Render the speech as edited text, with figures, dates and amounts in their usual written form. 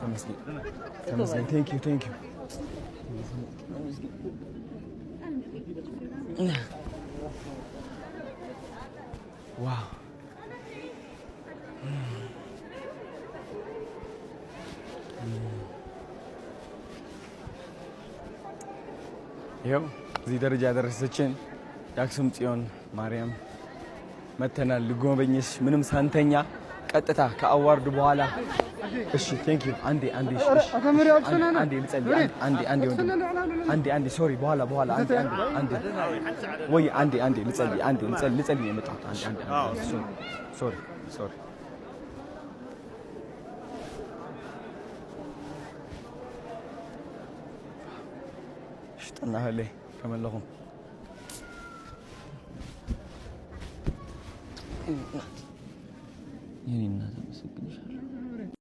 ተመስገን ቴንክ ዩ ዋው ይኸው እዚህ ደረጃ ያደረሰችን የአክሱም ጽዮን ማርያም መተናል ልጎበኝሽ ምንም ሳንተኛ ቀጥታ ከአዋርድ በኋላ እሺ ቴንክ ዩ አንዴ ልጸልይ አንዴ ሶሪ በኋላ አንዴ ወይ አንዴ ልጸልይ የመጣሁት አንዴ ሶሪ اشتنا هلي كمان لهم يعني الناس مسكين